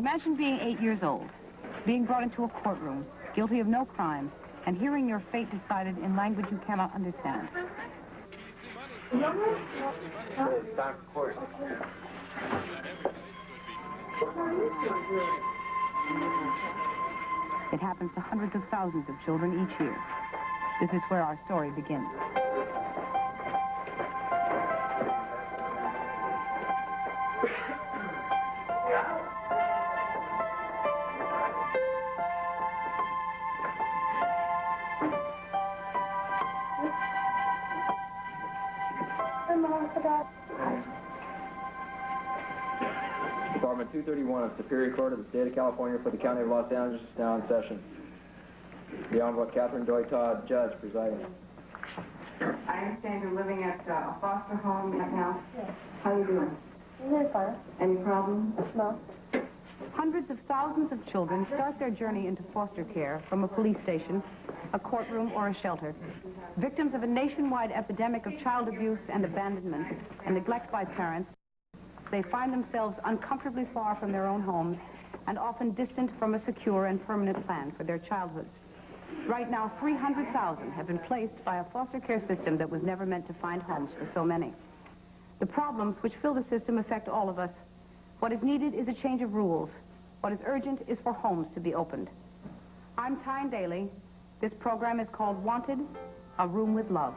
Imagine being 8 years old, being brought into a courtroom, guilty of no crime, and hearing your fate decided in language you cannot understand. It's time for court. It happens to hundreds of thousands of children each year. This is where our story begins. Department 231 of Superior Court of the State of California for the County of Los Angeles is now in session. The Honorable Catherine Doy Todd, Judge, presiding. I understand you're living at a foster home right now. Yes. How are you doing? Very fine. Any problems? No. Hundreds of thousands of children start their journey into foster care from a police station, a courtroom, or a shelter. Victims of a nationwide epidemic of child abuse and abandonment and neglect by parents, they find themselves uncomfortably far from their own homes and often distant from a secure and permanent plan for their childhoods. Right now, 300,000 have been placed by a foster care system that was never meant to find homes for so many. The problems which fill the system affect all of us. What is needed is a change of rules. What is urgent is for homes to be opened. I'm Tyne Daly. This program is called Wanted, A Room with Love.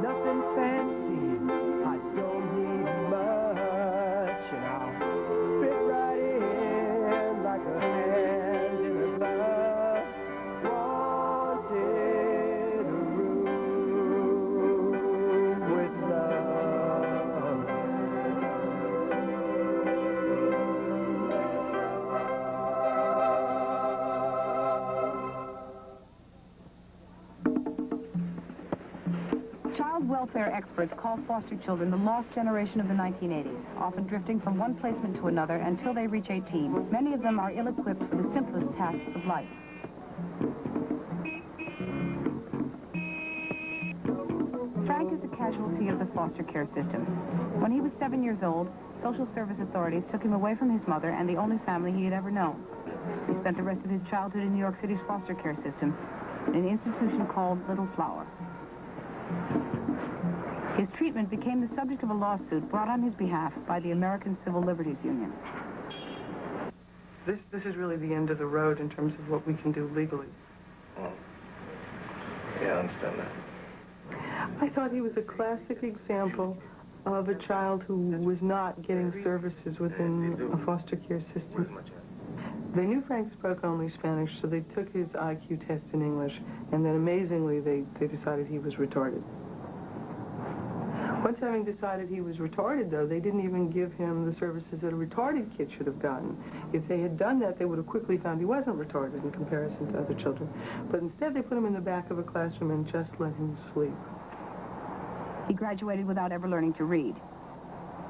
Nothing fancy, I don't need much, and I'll fit right in like a hand in a glove. Wanted a room with love. Child welfare experts call foster children the lost generation of the 1980s, often drifting from one placement to another until they reach 18. Many of them are ill-equipped for the simplest tasks of life. Frank is a casualty of the foster care system. When he was 7 years old, social service authorities took him away from his mother and the only family he had ever known. He spent the rest of his childhood in New York City's foster care system, in an institution called Little Flower. His treatment became the subject of a lawsuit brought on his behalf by the American Civil Liberties Union. This is really the end of the road in terms of what we can do legally. Yeah, I understand that. I thought he was a classic example of a child who was not getting services within a foster care system. They knew Frank spoke only Spanish, so they took his IQ test in English, and then amazingly they decided he was retarded. Once having decided he was retarded, though, they didn't even give him the services that a retarded kid should have gotten. If they had done that, they would have quickly found he wasn't retarded in comparison to other children. But instead, they put him in the back of a classroom and just let him sleep. He graduated without ever learning to read.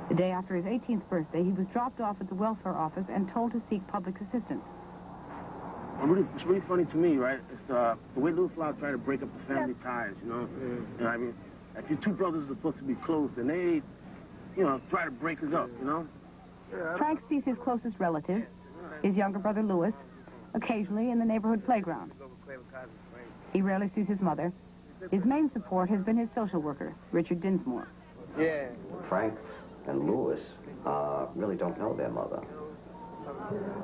The day after his 18th birthday, he was dropped off at the welfare office and told to seek public assistance. It's really funny to me, right? It's the way Little Flower tried to break up the family ties, you know? You know, I mean, if your two brothers are supposed to be close, and they, you know, try to break us up, you know? Frank sees his closest relative, his younger brother Louis, occasionally in the neighborhood playground. He rarely sees his mother. His main support has been his social worker, Richard Dinsmore. Yeah. Frank and Louis really don't know their mother.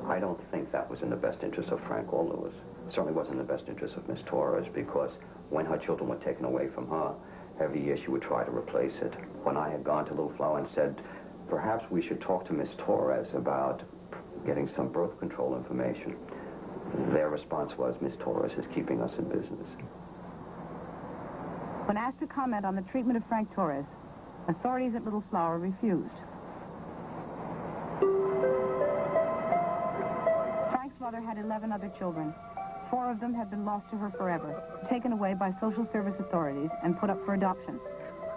I don't think that was in the best interest of Frank or Louis. It certainly wasn't in the best interest of Miss Torres, because when her children were taken away from her, every year she would try to replace it. When I had gone to Little Flower and said, perhaps we should talk to Miss Torres about getting some birth control information, their response was, Miss Torres is keeping us in business. When asked to comment on the treatment of Frank Torres, authorities at Little Flower refused. Frank's mother had 11 other children. 4 of them had been lost to her forever, taken away by social service authorities and put up for adoption.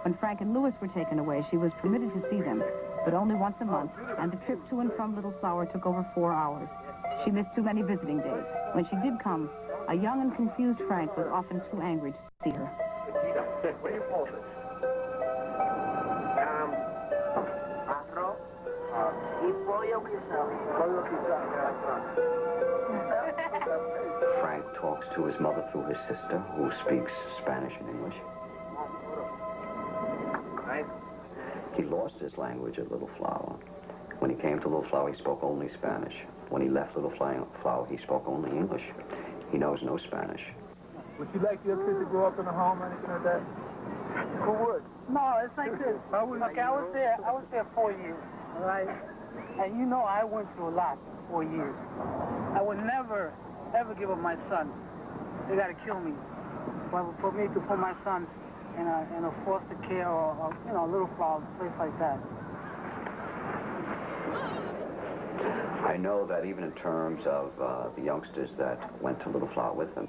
When Frank and Louis were taken away, she was permitted to see them, but only once a month, and the trip to and from Little Flower took over 4 hours. She missed too many visiting days. When she did come, a young and confused Frank was often too angry to see her. Frank talks to his mother through his sister, who speaks Spanish and English. He lost his language at Little Flower. When he came to Little Flower, he spoke only Spanish. When he left Little Flower, he spoke only English. He knows no Spanish. Would you like your kid to grow up in a home or anything like that? Who would? No, it's like this. Okay, I was there 4 years, all right? And you know I went through a lot for 4 years. I would never, ever give up my son. They got to kill me. But for me to put my son in a foster care or you know, a Little Flower, place like that. I know that even in terms of the youngsters that went to Little Flower with him,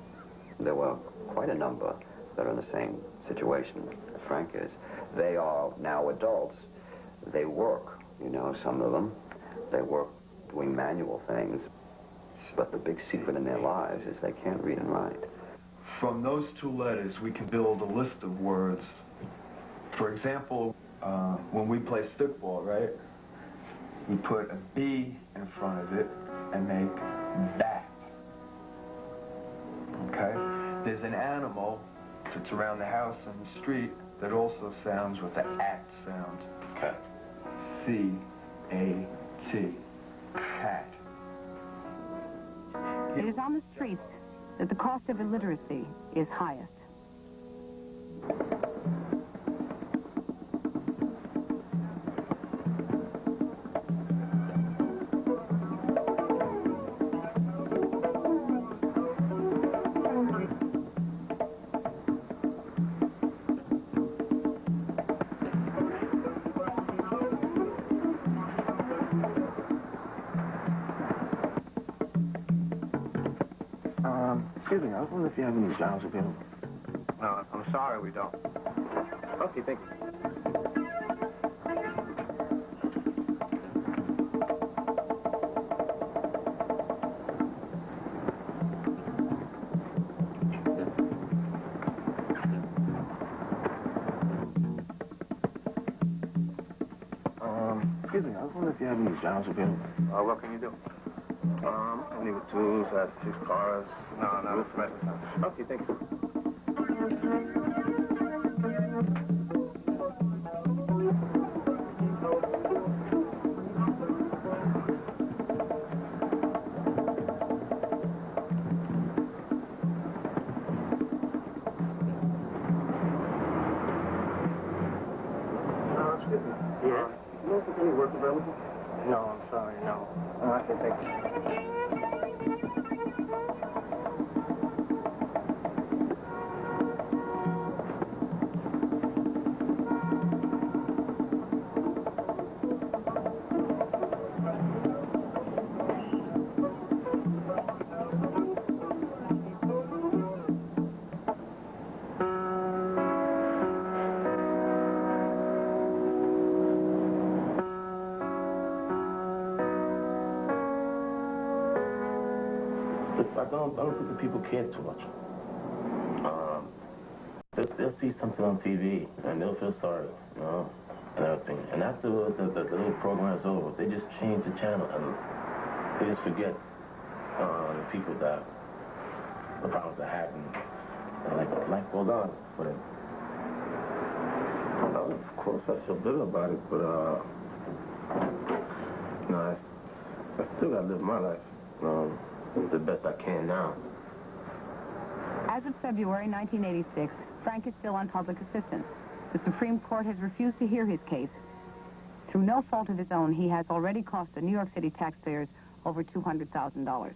there were quite a number that are in the same situation as Frank is. They are now adults. They work, you know, some of them. They work doing manual things. But the big secret in their lives is they can't read and write. From those 2 letters, we can build a list of words. For example, when we play stickball, right? We put a B in front of it and make that. Okay? There's an animal that's around the house and the street that also sounds with the at sound. Okay. C-A-T. Cat. It is on the streets that the cost of illiteracy is highest. Excuse me, I was wondering if you have any jobs available. No, I'm sorry, we don't. Okay, thank you. Excuse me, I was wondering if you have any jobs available. What can you do? Any with tools, I fix cars. No, not at the present time. Okay, thank you. Excuse me. Yeah? You know if there's any work available? No, I'm sorry, no. Okay, thank you. I don't think the people care too much. They'll see something on TV and they'll feel sorry, you know, and everything. And after the little program is over, they just change the channel and they just forget the people that the problems that happen. And like life goes on for them. Of course, I feel bitter about it, but no, I still gotta live my life. The best I can now. As of February 1986, Frank is still on public assistance. The Supreme Court has refused to hear his case. Through no fault of his own, he has already cost the New York City taxpayers over $200,000.